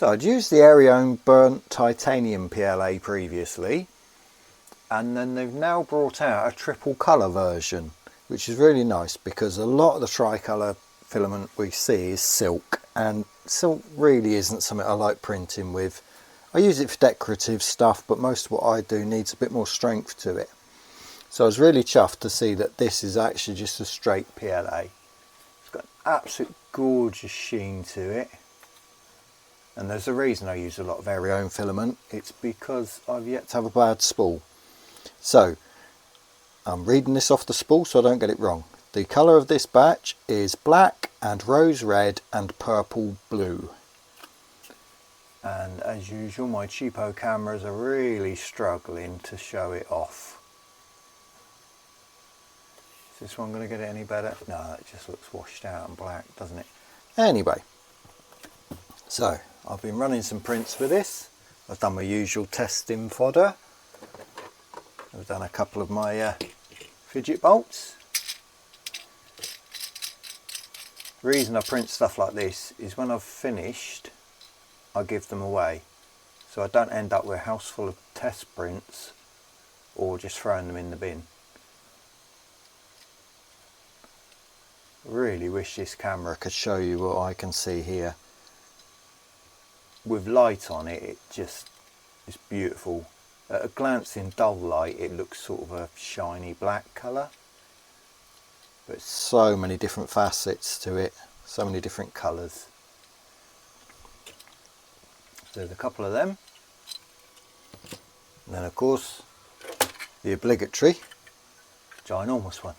So I'd used the ERYONE burnt titanium PLA previously, and then they've now brought out a triple colour version, which is really nice because a lot of the tricolour filament we see is silk, and silk really isn't something I like printing with. I use it for decorative stuff, but most of what I do needs a bit more strength to it. So I was really chuffed to see that this is actually just a straight PLA. It's got an absolute gorgeous sheen to it. And there's a reason I use a lot of ERYONE filament. It's because I've yet to have a bad spool. So I'm reading this off the spool so I don't get it wrong. The colour of this batch is black and rose red and purple blue. And as usual, my cheapo cameras are really struggling to show it off. Is this one going to get it any better? No, it just looks washed out and black, doesn't it? Anyway, so I've been running some prints with this. I've done my usual testing fodder. I've done a couple of my fidget bolts. The reason I print stuff like this is when I've finished, I give them away, so I don't end up with a house full of test prints or just throwing them in the bin. Really wish this camera could show you what I can see here. With light on it, it just is beautiful. At a glance in dull light, it looks sort of a shiny black colour, but so many different facets to it, so many different colours. There's a couple of them, and then of course the obligatory ginormous one.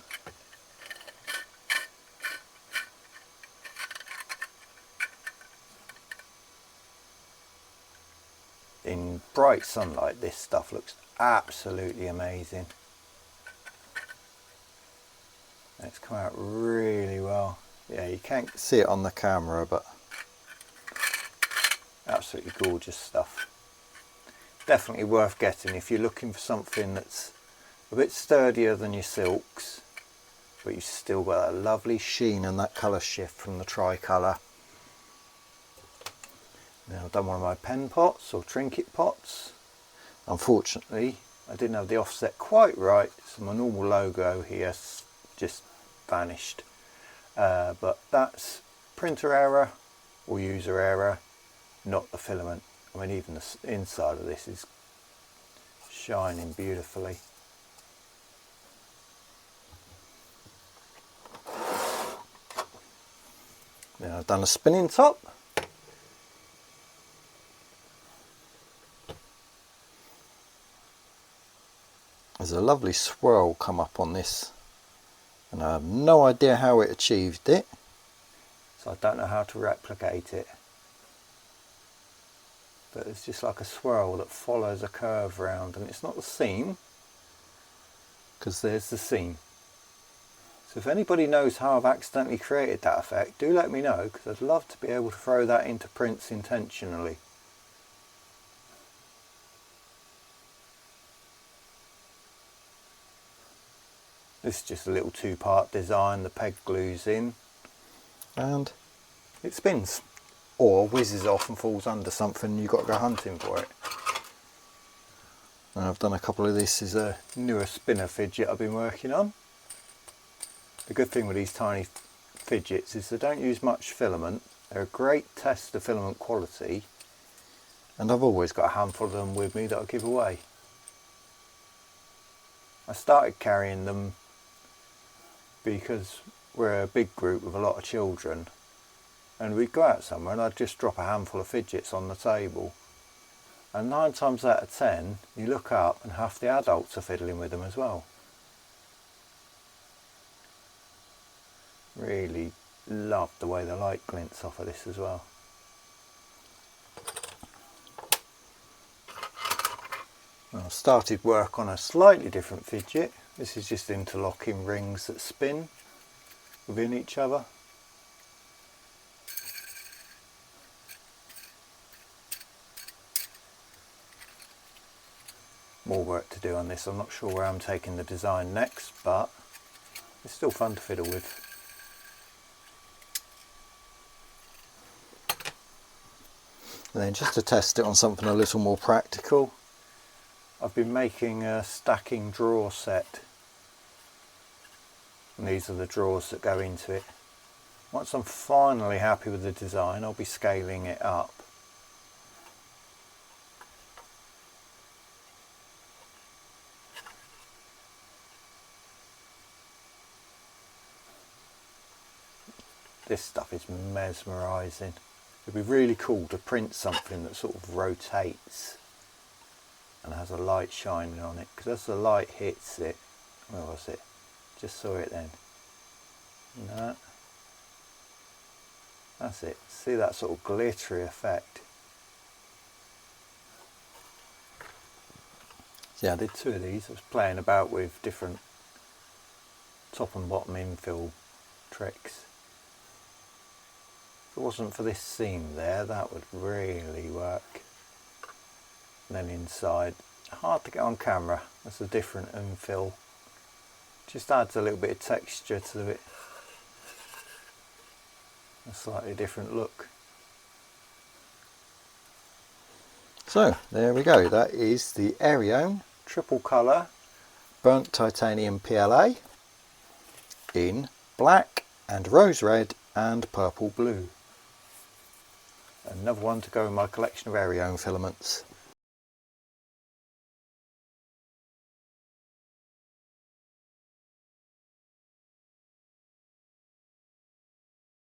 In bright sunlight this stuff looks absolutely amazing. It's come out really well. Yeah, you can't see it on the camera, but absolutely gorgeous stuff. Definitely worth getting if you're looking for something that's a bit sturdier than your silks, but you've still got that lovely sheen and that colour shift from the tricolour. Now I've done one of my pen pots or trinket pots. Unfortunately I didn't have the offset quite right, so my normal logo here just vanished. But that's printer error or user error, not the filament. I mean, even the inside of this is shining beautifully. Then I've done a spinning top. There's a lovely swirl come up on this, and I have no idea how it achieved it, so I don't know how to replicate it. But it's just like a swirl that follows a curve round, and it's not the seam, because there's the seam. So if anybody knows how I've accidentally created that effect, do let me know, because I'd love to be able to throw that into prints intentionally. This is just a little two-part design. The peg glues in and it spins, or whizzes off and falls under something and you've got to go hunting for it. And I've done a couple of this. Is a newer spinner fidget I've been working on. The good thing with these tiny fidgets is they don't use much filament. They're a great test of filament quality, and I've always got a handful of them with me that I'll give away. I started carrying them because we're a big group with a lot of children, and we'd go out somewhere and I'd just drop a handful of fidgets on the table, and 9 times out of 10 you look up and half the adults are fiddling with them as well. Really love the way the light glints off of this as well. I've started work on a slightly different fidget. This is just interlocking rings that spin within each other. More work to do on this. I'm not sure where I'm taking the design next, but it's still fun to fiddle with. And then just to test it on something a little more practical, I've been making a stacking drawer set. And these are the drawers that go into it. Once I'm finally happy with the design, I'll be scaling it up. This stuff is mesmerising. It'd be really cool to print something that sort of rotates and has a light shining on it, because as the light hits it, where was it? Just saw it then. No. That's it. See that sort of glittery effect. See, I did 2 of these. I was playing about with different top and bottom infill tricks. If it wasn't for this seam there, that would really work. And then inside, hard to get on camera. That's a different infill. Just adds a little bit of texture to it. A slightly different look. So there we go. That is the ERYONE triple colour burnt titanium PLA in black and rose red and purple blue. Another one to go in my collection of ERYONE filaments.